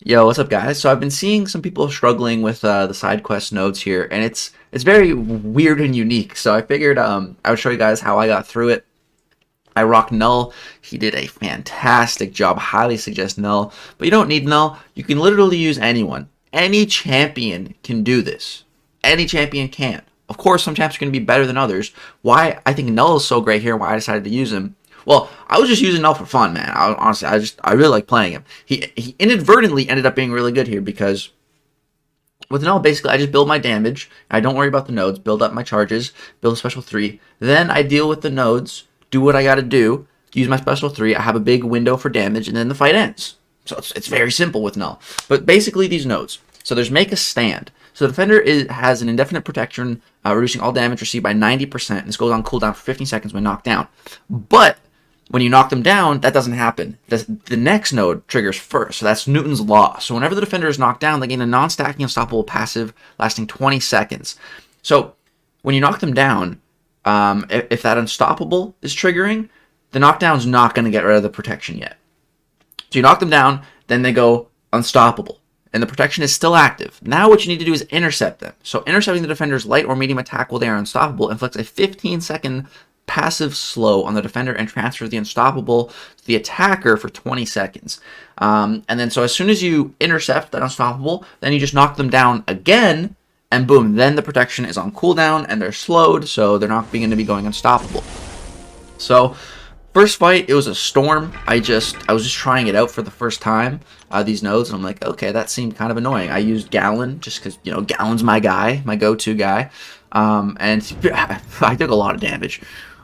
Yo, what's up, guys? So I've been seeing some people struggling with the side quest nodes here, and it's very weird and unique. So I figured I would show you guys how I got through it. I rock Knull. He did a fantastic job. Highly suggest Knull, but you don't need Knull. You can literally use anyone. Any champion can do this. Any champion can. Of course, some champs are going to be better than others. Why I think Knull is so great here, why I decided to use him. Well, I was just using Knull for fun, man. Honestly, I really like playing him. He inadvertently ended up being really good here because with Knull, basically, I just build my damage. I don't worry about the nodes. Build up my charges. Build a special 3. Then I deal with the nodes. Do what I got to do. Use my special 3. I have a big window for damage, and then the fight ends. So it's very simple with Knull. But basically, these nodes. So there's make a stand. So the defender has an indefinite protection, reducing all damage received by 90%. And this goes on cooldown for 15 seconds when knocked down. But when you knock them down, that doesn't happen. The next node triggers first, so that's Newton's law. So whenever the defender is knocked down, they gain a non-stacking unstoppable passive lasting 20 seconds. So when you knock them down, if that unstoppable is triggering, the knockdown's not going to get rid of the protection yet. So you knock them down, then they go unstoppable, and the protection is still active. Now what you need to do is intercept them. So intercepting the defender's light or medium attack while they are unstoppable inflicts a 15-second passive slow on the defender and transfers the unstoppable to the attacker for 20 seconds. And then so as soon as you intercept that unstoppable, then you just knock them down again, and boom, then the protection is on cooldown and they're slowed, so they're not going to be going unstoppable. So first fight, it was a storm. I was just trying it out for the first time, these nodes, and I'm like, okay, that seemed kind of annoying. I used Gallon just because, you know, Gallon's my guy, my go-to guy, and I took a lot of damage.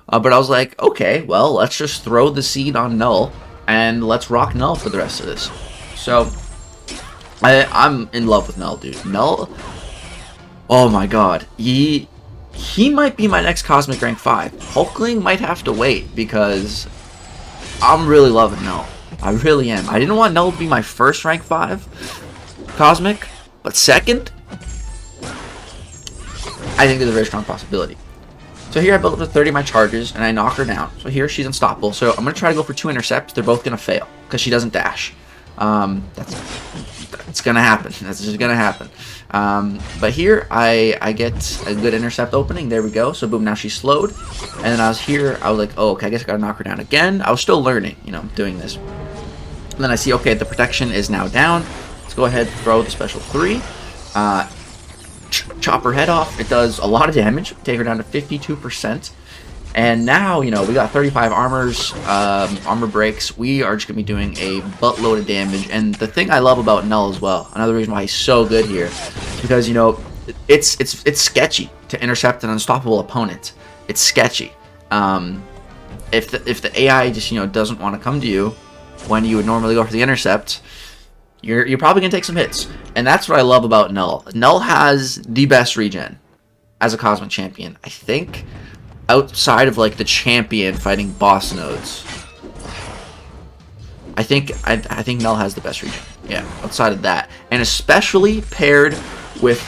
But I was like, okay, well, let's just throw the seed on Knull, and let's rock Knull for the rest of this. So, I'm in love with Knull, dude. Knull, oh my god. He might be my next Cosmic Rank 5. Hulkling might have to wait, because I'm really loving Knull. I really am. I didn't want Knull to be my first Rank 5 Cosmic, but second, I think there's a very strong possibility. So here I built up to 30 of my charges, and I knock her down. So here she's unstoppable. So I'm going to try to go for 2 intercepts. They're both going to fail, because she doesn't dash. That's going to happen. That's just going to happen. But here I get a good intercept opening. There we go. So boom, now she's slowed. And then I was like, oh, okay, I guess I got to knock her down again. I was still learning, you know, doing this. And then I see, okay, the protection is now down. Let's go ahead and throw the special 3. Chop her head off. It does a lot of damage. Take her down to 52%. And now, you know, we got 35 armor breaks. We are just going to be doing a buttload of damage. And the thing I love about Knull as well, another reason why he's so good here, is because, you know, it's sketchy to intercept an unstoppable opponent. It's sketchy. If the AI just, you know, doesn't want to come to you when you would normally go for the intercept, you're probably going to take some hits. And that's what I love about Knull. Knull has the best regen as a Cosmic Champion. I think outside of, like, the champion fighting boss nodes, I think Knull has the best regen. Yeah, outside of that. And especially paired with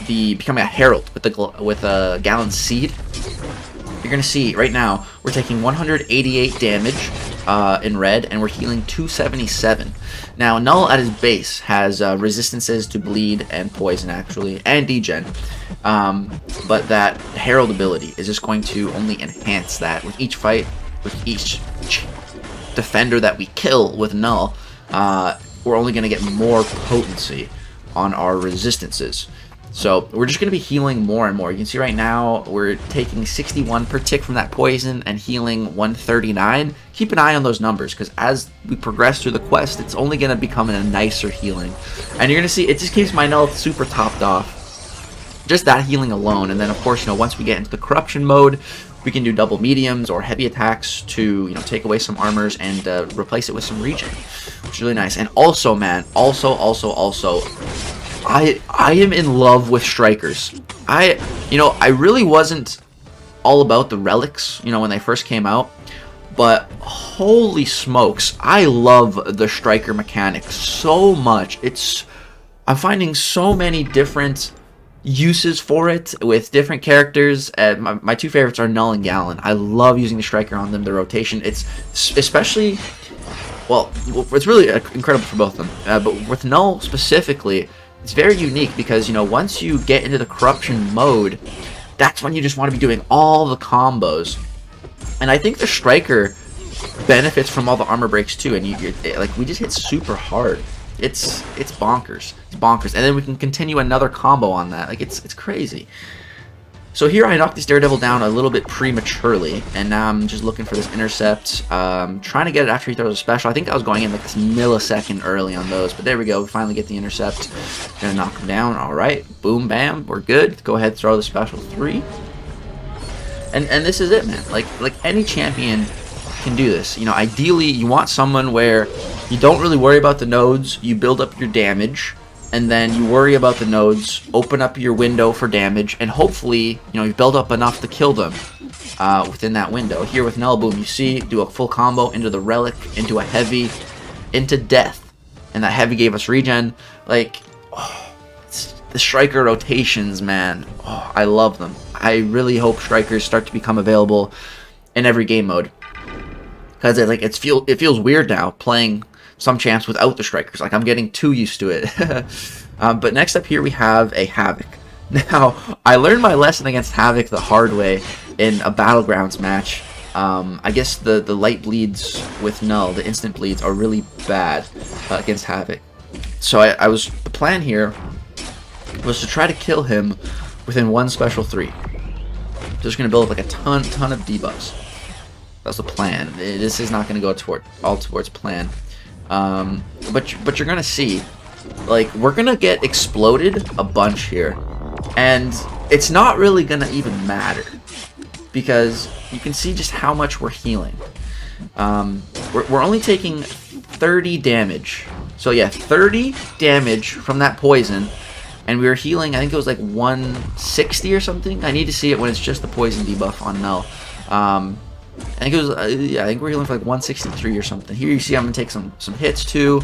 becoming a Herald with a Gallon Seed. You're going to see right now we're taking 188 damage in red, and we're healing 277. Now, Knull at his base has resistances to bleed and poison, actually, and degen. But that Herald ability is just going to only enhance that. With each fight, with each defender that we kill with Knull, we're only going to get more potency on our resistances. So we're just going to be healing more and more. You can see right now we're taking 61 per tick from that poison and healing 139. Keep an eye on those numbers, because as we progress through the quest, it's only going to become a nicer healing. And you're going to see it just keeps my health super topped off. Just that healing alone. And then, of course, you know, once we get into the corruption mode, we can do double mediums or heavy attacks to, you know, take away some armors and replace it with some regen, which is really nice. And also, man, also, I am in love with strikers. I really wasn't all about the relics, you know, when they first came out, but holy smokes, I love the striker mechanic so much. I'm finding so many different uses for it with different characters. My 2 favorites are Knull and Gallon. I love using the striker on them, the rotation. It's especially well, it's really incredible for both of them. But with Knull specifically, it's very unique because, you know, once you get into the corruption mode, that's when you just want to be doing all the combos. And I think the Striker benefits from all the armor breaks too. And like, we just hit super hard. It's bonkers. It's bonkers. And then we can continue another combo on that. Like, it's crazy. So here I knocked this Daredevil down a little bit prematurely, and now I'm just looking for this intercept, trying to get it after he throws a special. I think I was going in like this millisecond early on those, but there we go. We finally get the intercept. Gonna knock him down. All right, boom, bam, we're good. Go ahead, throw the special 3, and this is it, man. Like any champion can do this. You know, ideally you want someone where you don't really worry about the nodes. You build up your damage. And then you worry about the nodes, open up your window for damage, and hopefully, you know, you build up enough to kill them within that window. Here with Knull, boom, you see, do a full combo into the relic, into a heavy, into death. And that heavy gave us regen. Like, oh, the Striker rotations, man. Oh, I love them. I really hope Strikers start to become available in every game mode. Because it feels weird now playing some champs without the Strikers. Like, I'm getting too used to it. But next up here we have a Havoc. Now, I learned my lesson against Havoc the hard way in a Battlegrounds match. I guess the light bleeds with Knull, the instant bleeds, are really bad against Havoc. So the plan here was to try to kill him within one special 3. Just going to build up like a ton of debuffs. That's the plan. This is not going to go all towards plan. But you're gonna see, like, we're gonna get exploded a bunch here, and it's not really gonna even matter because you can see just how much we're healing. We're only taking 30 damage, so yeah, 30 damage from that poison, and we were healing. I think it was like 160 or something. I need to see it when it's just the poison debuff on Knull. I think it was, yeah, I think we're healing for like 163 or something. Here you see I'm going to take some hits too.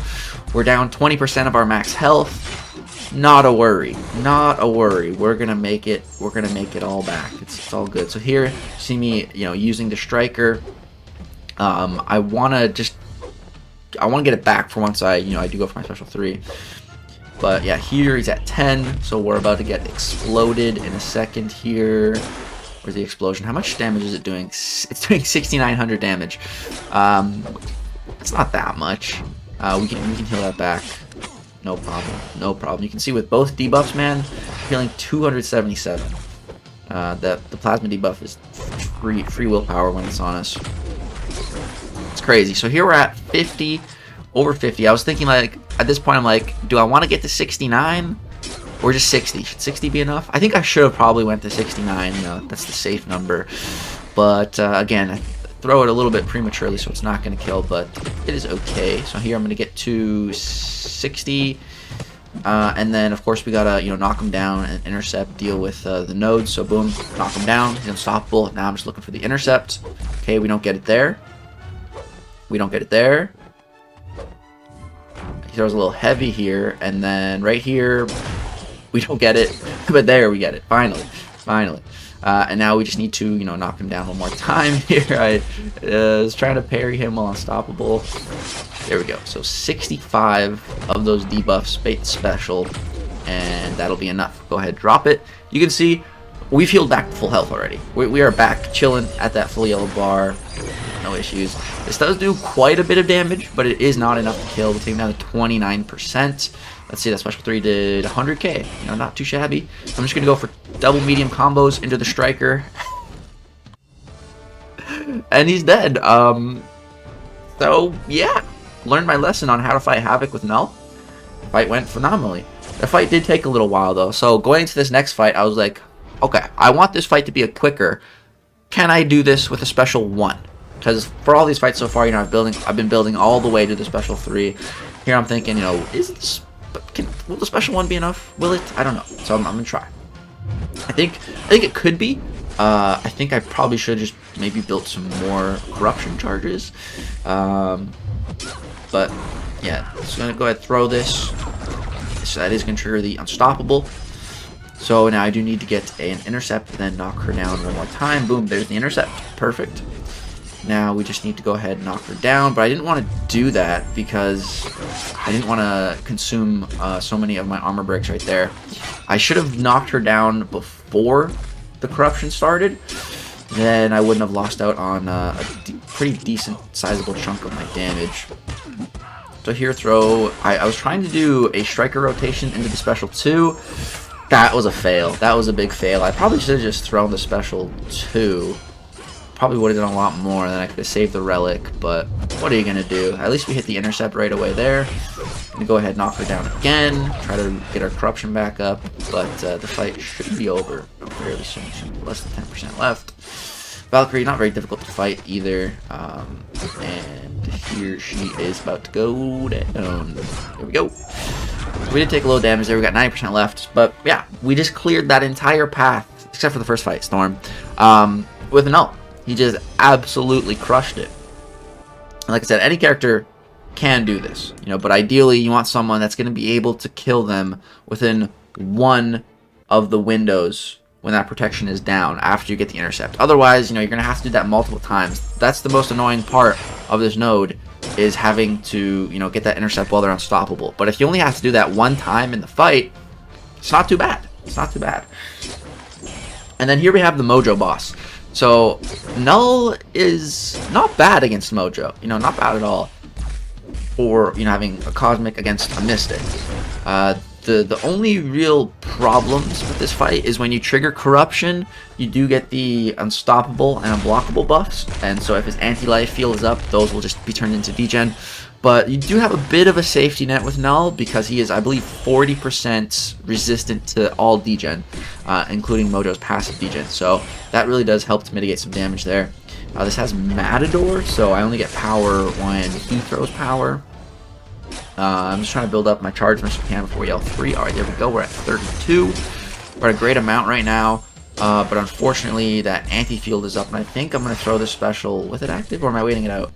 We're down 20% of our max health. Not a worry. Not a worry. We're going to make it. We're going to make it all back. It's all good. So here, you see me, you know, using the Striker. I want to get it back for once I do go for my special 3. But yeah, here he's at 10. So we're about to get exploded in a second here. Where's the explosion? How much damage is it doing? It's doing 6,900 damage. It's not that much. We can heal that back. No problem. No problem. You can see with both debuffs, man, healing 277. The plasma debuff is free willpower when it's on us. It's crazy. So here we're at 50, over 50. I was thinking, like, at this point, I'm like, do I want to get to 69? Or just 60. Should 60 be enough? I think I should have probably went to 69. That's the safe number. But again, I throw it a little bit prematurely, so it's not going to kill, but it is okay. So here I'm going to get to 60. And then, of course, we got to knock him down and intercept, deal with the nodes. So boom, knock him down. He's unstoppable. Now I'm just looking for the intercept. Okay, we don't get it there. We don't get it there. He throws a little heavy here. And then right here, we don't get it, but there we get it. Finally. And now we just need to, knock him down one more time here. I was trying to parry him while unstoppable. There we go. So 65 of those debuffs special, and that'll be enough. Go ahead, drop it. You can see we've healed back to full health already. We are back chilling at that full yellow bar. No issues. This does do quite a bit of damage, but it is not enough to kill. We'll take him down to 29%. Let's see, that special 3 did 100k. Not too shabby. I'm just going to go for double medium combos into the Striker. And he's dead. So, yeah. Learned my lesson on how to fight Havoc with Knull. The fight went phenomenally. The fight did take a little while, though. So, going into this next fight, I was like, okay, I want this fight to be a quicker. Can I do this with a special 1? Because for all these fights so far, I've been building all the way to the special 3. Here I'm thinking, will the special 1 be enough? Will it? I don't know. So I'm gonna try. I think it could be. I think I probably should just maybe built some more corruption charges. But yeah, just gonna go ahead and throw this. So that is gonna trigger the unstoppable. So now I do need to get an intercept, then knock her down one more time. Boom, there's the intercept. Perfect. Now we just need to go ahead and knock her down, but I didn't want to do that because I didn't want to consume so many of my armor breaks right there. I should have knocked her down before the corruption started. Then I wouldn't have lost out on a pretty decent sizable chunk of my damage. So here throw, I was trying to do a striker rotation into the special 2. That was a fail. That was a big fail. I probably should have just thrown the special 2. Probably would have done a lot more, and then I could have saved the relic, but what are you going to do? At least we hit the intercept right away there. Gonna go ahead and knock her down again, try to get our corruption back up, but the fight should be over fairly soon. Less than 10% left. Valkyrie, not very difficult to fight either, and here she is about to go down. There we go. We did take a little damage there. We got 90% left, but yeah, we just cleared that entire path, except for the first fight, Storm, with a Knull. He just absolutely crushed it. And like I said, any character can do this, you know, but ideally you want someone that's going to be able to kill them within one of the windows when that protection is down after you get the intercept. Otherwise, you know, you're going to have to do that multiple times. That's the most annoying part of this node, is having to, you know, get that intercept while they're unstoppable. But if you only have to do that one time in the fight, it's not too bad. It's not too bad. And then here we have the Mojo boss. So Knull is not bad against Mojo, you know, not bad at all. Or, you know, having a Cosmic against a Mystic. The only real problems with this fight is when you trigger Corruption, you do get the Unstoppable and Unblockable buffs, and so if his anti-life field is up, those will just be turned into degen. But you do have a bit of a safety net with Knull, because he is, I believe, 40% resistant to all degen, including Mojo's passive degen, so that really does help to mitigate some damage there. This has Matador, so I only get power when he throws power. I'm just trying to build up my charge as much as I can before we L3. Alright, there we go. We're at 32. We're at a great amount right now. But unfortunately, that anti-field is up. And I think I'm going to throw this special with it active, or am I waiting it out?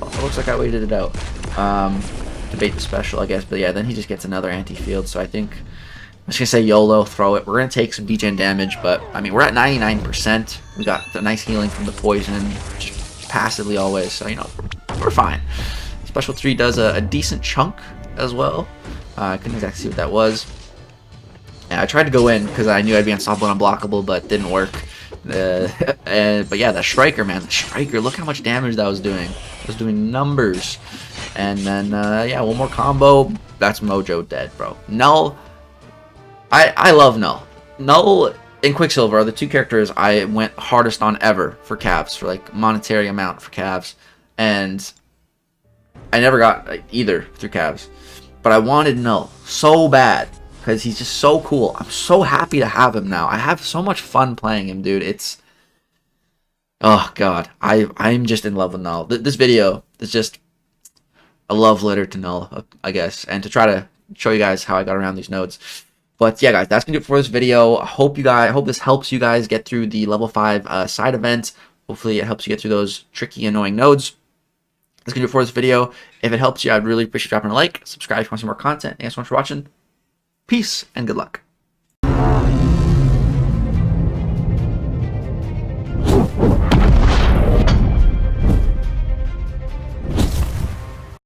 Oh, it looks like I waited it out. To bait the special, I guess. But yeah, then he just gets another anti-field. So I think I'm just going to say YOLO, throw it. We're going to take some degen damage. But, I mean, we're at 99%. We got the nice healing from the poison, just passively always. So, you know, we're fine. Special 3 does a decent chunk as well. I couldn't exactly see what that was. And I tried to go in because I knew I'd be unstoppable and unblockable, but it didn't work. But yeah, that Striker, man. The Striker, look how much damage that was doing. It was doing numbers. And then, yeah, one more combo. That's Mojo dead, bro. Knull. I love Knull. Knull and Quicksilver are the two characters I went hardest on ever for Cavs, for like monetary amount for Cavs. And I never got either through Cavs, but I wanted Knull so bad because he's just so cool. I'm so happy to have him now. I have so much fun playing him, dude. It's, oh god, I'm just in love with Knull. This video is just a love letter to Knull, I guess, and to try to show you guys how I got around these nodes. But yeah, guys, that's gonna do it for this video. I hope this helps you guys get through the level 5 side event. Hopefully, it helps you get through those tricky, annoying nodes. That's going to do it for this video. If it helps you, I'd really appreciate dropping a like, subscribe if you want some more content. Thanks so much for watching. Peace and good luck.